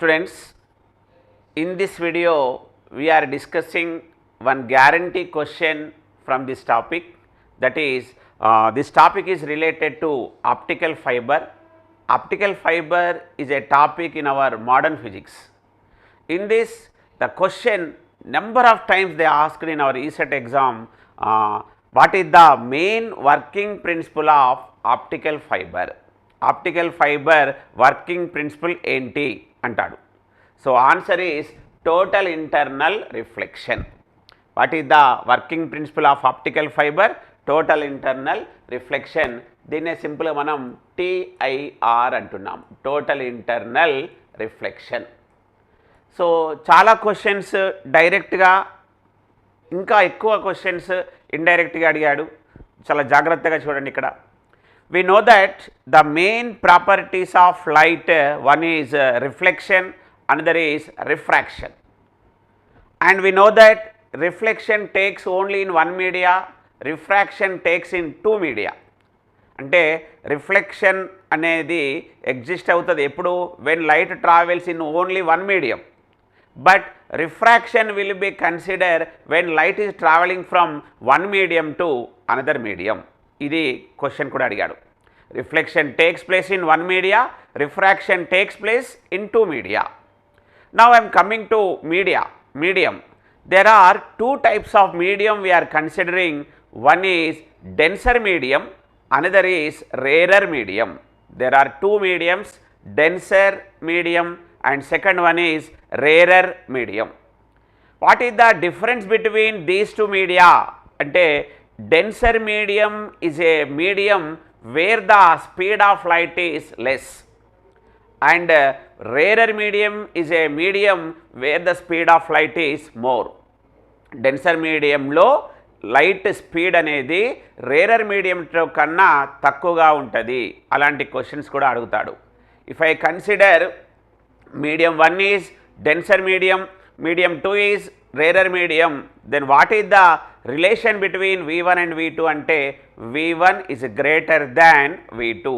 Students, in this video we are discussing one guarantee question from this topic, that is this topic is related to optical fiber. Optical fiber is a topic in our modern physics. In this, the question number of times they asked in our ECET exam, what is the main working principle of optical fiber? Optical fiber working principle enti antadu. So answer is total internal reflection. What is the working principle of optical fiber? Total internal reflection. దీన్నే సింపుల్గా మనం TIR అంటున్నాం, total internal reflection. So చాలా questions డైరెక్ట్గా, ఇంకా ఎక్కువ questions ఇండైరెక్ట్గా అడిగాడు. చాలా జాగ్రత్తగా చూడండి. ఇక్కడ we know that the main properties of light, one is reflection, another is refraction, and we know that reflection takes only in one media, refraction takes in two media. అంటే రిఫ్లెక్షన్ అనేది exist అవుతుంది ఎప్పుడు, when light travels in only one medium, but refraction will be consider when light is travelling from one medium to another medium. ఇది question కూడా అడిగాడు. Reflection takes place in one media, refraction takes place in two media. Now I'm coming to medium. There are two types of medium we are considering. One is denser medium, another is rarer medium. There are two mediums, denser medium and second one is rarer medium. What is the difference between these two media? Ante denser medium is a medium where the speed of light is less, and rarer medium is a medium where the speed of light is more. Denser medium లో light speed అనేది rarer medium కన్నా తక్కువగా ఉంటుంది. అలాంటి questions కూడా అడుగుతాడు. If I consider medium 1 is denser medium, medium 2 is rarer medium, then what is the relation between V1 and V2 అంటే V1 is greater than V2,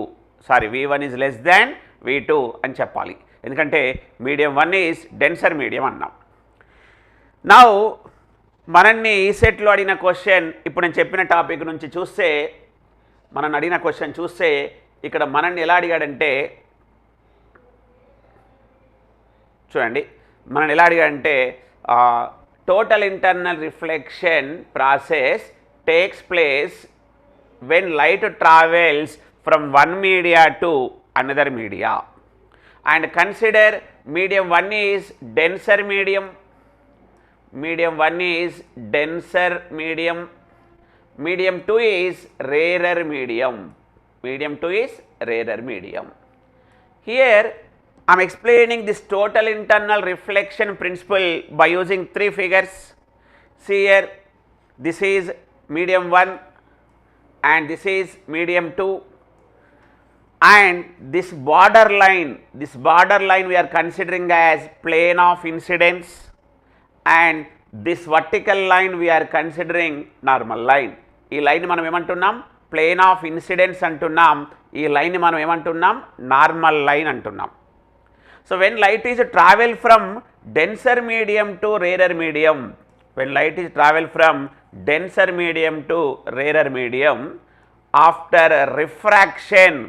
sorry V1 is less than V2 అని చెప్పాలి. ఎందుకంటే medium 1 is denser medium అన్నాం. Now మనల్ని ఈసెట్లో అడిగిన question, ఇప్పుడు నేను చెప్పిన టాపిక్ నుంచి చూస్తే, మనల్ని అడిగిన క్వశ్చన్ చూస్తే ఇక్కడ మనల్ని ఎలా అడిగాడంటే, చూడండి మనల్ని ఎలా అడిగాడంటే total internal reflection process takes place when light travels from one media to another media, and consider medium 1 is denser medium, medium 1 is denser medium, medium 2 is rarer medium, medium 2 is rarer medium. Here I am explaining this total internal reflection principle by using three figures. See here, this is medium 1 and this is medium 2, and this border line we are considering as plane of incidence, and this vertical line we are considering normal line. ఈ line మనం ఏమంటున్నాం, plane of incidence అంటున్నాం. ఈ line మనం ఏమంటున్నాం, normal line అంటున్నాం. So when light is travel from denser medium to rarer medium, when light is travel from denser medium to rarer medium, after refraction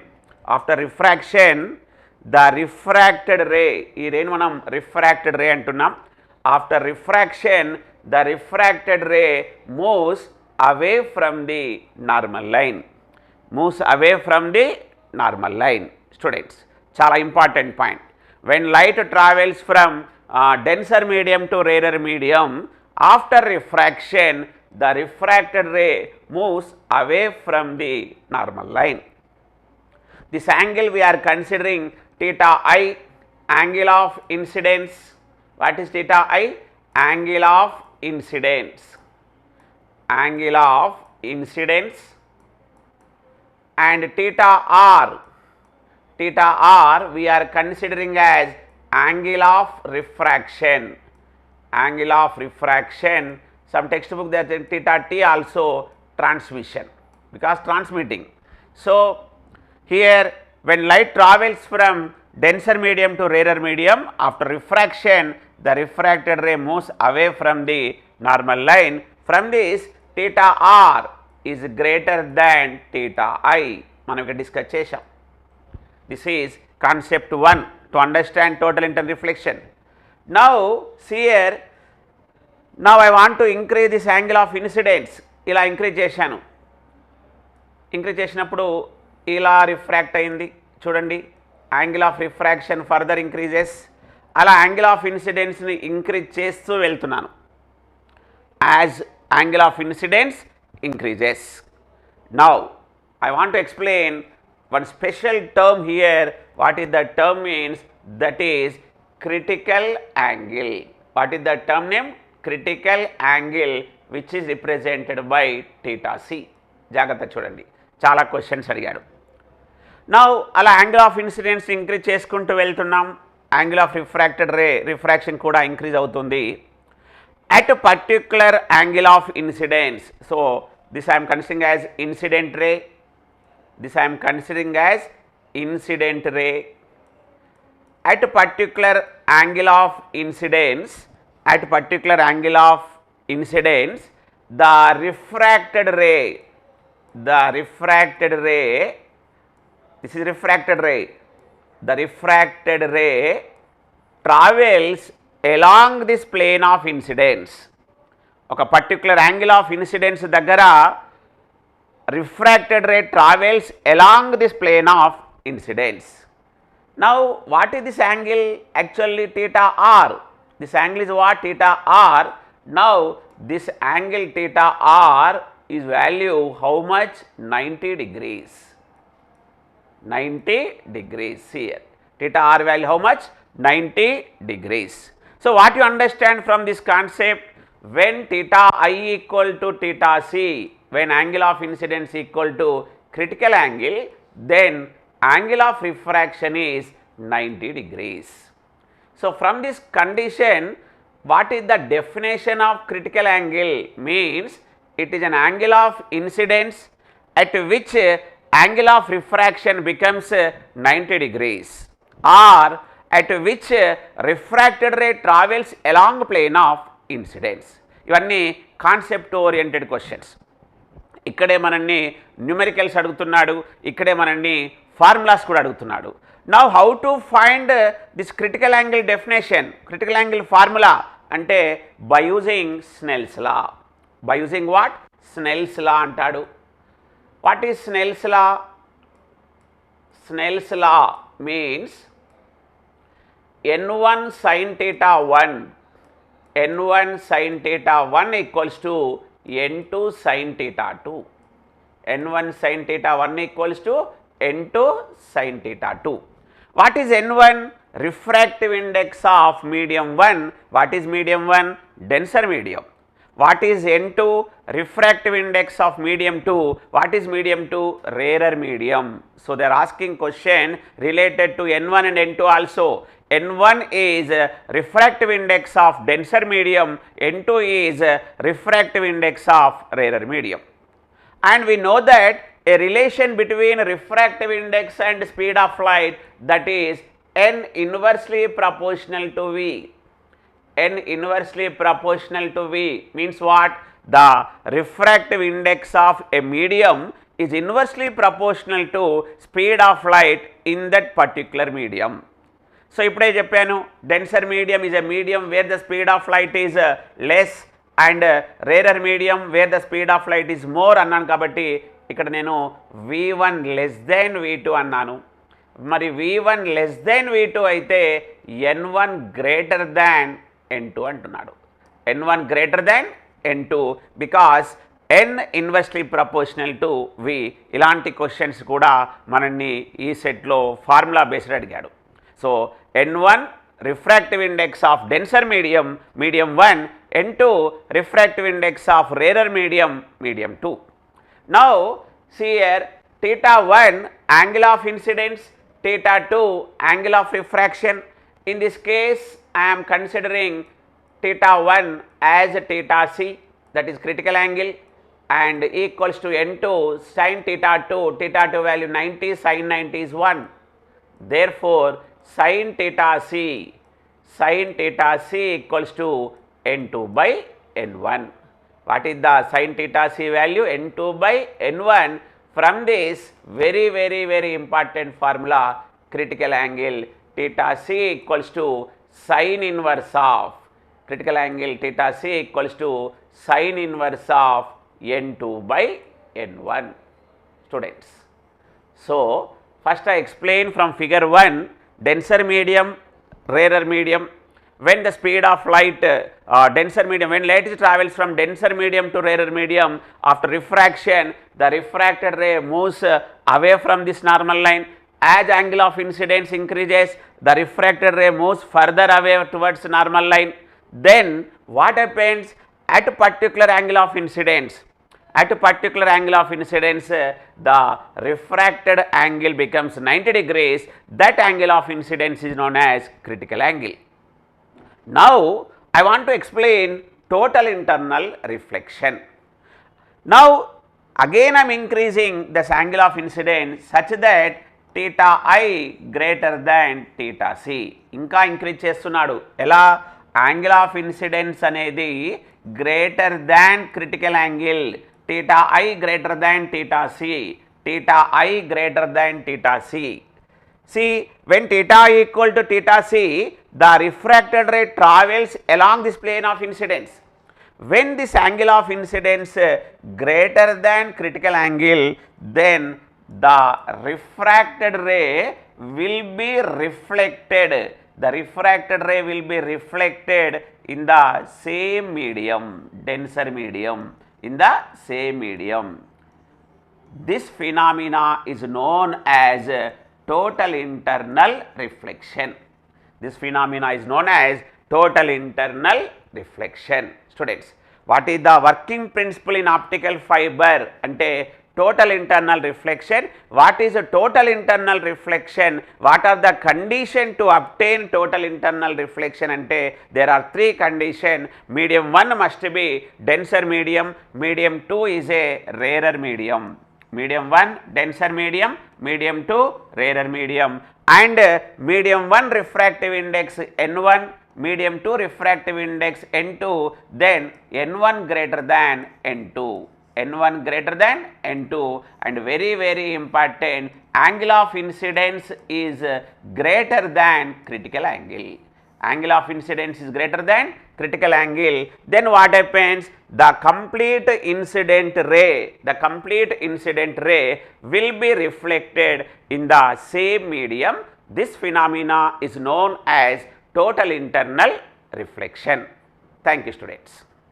the refracted ray, ఈ రేని మనం refracted ray అంటున్నాం. After refraction, the refracted ray moves away from the normal line, Students, chala important point. When light travels from denser medium to rarer medium, after refraction, the refracted ray moves away from the normal line. This angle we are considering theta I, angle of incidence. What is theta I? Angle of incidence, and theta R we are considering as angle of refraction. Some textbook that theta T also transmission, because transmitting. So here when light travels from denser medium to rarer medium. After refraction, the refracted ray moves away from the normal line. From this, theta r is greater than theta I. మనం ఇక్కడ discuss చేశాం. This is concept 1 to understand total internal reflection. Now, see here, now I want to increase this angle of incidence. ఇలా increase చేశాను. Increase చేసినప్పుడు ఇలా refract అయింది చూడండి. Angle of refraction further increases. అలా యాంగిల్ ఆఫ్ ఇన్సిడెన్స్ని ఇంక్రీజ్ చేస్తూ వెళ్తున్నాను. As angle of incidence increases. Now I want to explain one special term here. What is the term means? That is critical angle. What is the term name? Critical angle, which is represented by theta c. జాగ్రత్త చూడండి, చాలా questions అడిగాడు. Now అలా angle of incidence increase చేసుకుంటూ వెళ్తున్నాం. Angle of refracted ray refraction కూడా increase అవుతుంది. At particular angle of incidence. So this I'm considering as incident ray. This I am considering as incident ray. At particular angle of incidence, the refracted ray, this is refracted ray, the refracted ray travels along this plane of incidence. ఒక particular angle of incidence దగ్గర refracted ray travels along this plane of incidence. Now, what is this angle? Actually, theta r. This angle is what? Theta r. Now, this angle theta r is value how much? 90 degrees. 90 degrees here. Theta r value how much? 90 degrees. So, what you understand from this concept? When theta I equal to theta c, when angle of incidence equal to critical angle, then angle of refraction is 90 degrees. So, from this condition, what is the definition of critical angle? Means it is an angle of incidence at which angle of refraction becomes 90 degrees, or at which refracted ray travels along plane of incidence. ఇవన్నీ concept oriented questions. ఇక్కడే మనల్ని numericals అడుగుతున్నాడు, ఇక్కడే మనల్ని formulas కూడా అడుగుతున్నాడు. Now how to find this critical angle definition, critical angle formula అంటే by using Snell's law. By using what? Snell's law అంటాడు. What is Snell's law? Snell's law means n1 sin theta 1, n1 sin theta 1 equals to n2 sin theta 2. n1 sin theta 1 equals to n2 sin theta 2. What is n1? Refractive index of medium 1. What is medium 1? Denser medium. What is n2? Refractive index of medium 2. What is medium 2? Rarer medium. So, they are asking question related to n1 and n2 also. n1 is refractive index of denser medium, n2 is refractive index of rarer medium. And we know that a relation between refractive index and speed of light, that is n inversely proportional to v. n inversely proportional to v means what? The refractive index of a medium is inversely proportional to speed of light in that particular medium. So, ఇప్పుడే చెప్పాను, denser medium is a medium wear the speed of light is less and rarer medium wear the speed of light is more అన్నాను. కాబట్టి ఇక్కడ నేను V1 less than V2 అన్నాను. మరి V1 less than V2 అయితే N1 greater than N2 అంటున్నాడు. N1 greater than N2 because N inversely proportional to V. ఇలాంటి questions కూడా మనల్ని ఈ సెట్లో ఫార్ములా బేస్డ్ అడిగాడు. So N1 refractive index of denser medium, medium 1, N2 refractive index of rarer medium, medium 2. Now, see here, theta 1 angle of incidence, theta 2 angle of refraction. In this case, I am considering theta 1 as theta c, that is critical angle, and equals to N2 sin theta 2 value 90, sin 90 is 1. Therefore, sin theta c. Sin theta c equals to n2 by n1. What is the sin theta c value? N2 by n1. From this very important formula, critical angle theta c equals to sin inverse of, critical angle theta c equals to sin inverse of n2 by n1. Students, so first I explain from figure 1, denser medium, rarer medium. When the speed of light, denser medium, when light travels from denser medium to rarer medium, after refraction, the refracted ray moves away from this normal line. As angle of incidence increases, the refracted ray moves further away towards normal line. Then what happens at a particular angle of incidence? At a particular angle of incidence, the refracted angle becomes 90 degrees. That angle of incidence is known as critical angle. Now, I want to explain total internal reflection. Now, again I am increasing this angle of incidence such that theta I greater than theta c. Inka increase chestunnadu. Ela angle of incidence anedi greater than critical angle. Theta I greater than theta c. Theta I greater than theta c. See, when theta I equal to theta c, the refracted ray travels along this plane of incidence. When this angle of incidence greater than critical angle, then the refracted ray will be reflected. The refracted ray will be reflected in the same medium, denser medium, in the same medium. This phenomena is known as total internal reflection. This phenomena is known as total internal reflection. Students, what is the working principle in optical fiber? Ante total internal reflection. What is a total internal reflection? What are the conditions to obtain total internal reflection? Ante there are three conditions. Medium 1 must be denser medium, medium 2 is a rarer medium. Medium 1 denser medium, medium 2 rarer medium, and medium 1 refractive index n1, medium 2 refractive index n2, then n1 greater than n2, n1 greater than n2, and very important, angle of incidence is greater than critical angle. Angle of incidence is greater than critical angle. Then what happens? The complete incident ray will be reflected in the same medium. This phenomena is known as total internal reflection. Thank you, students.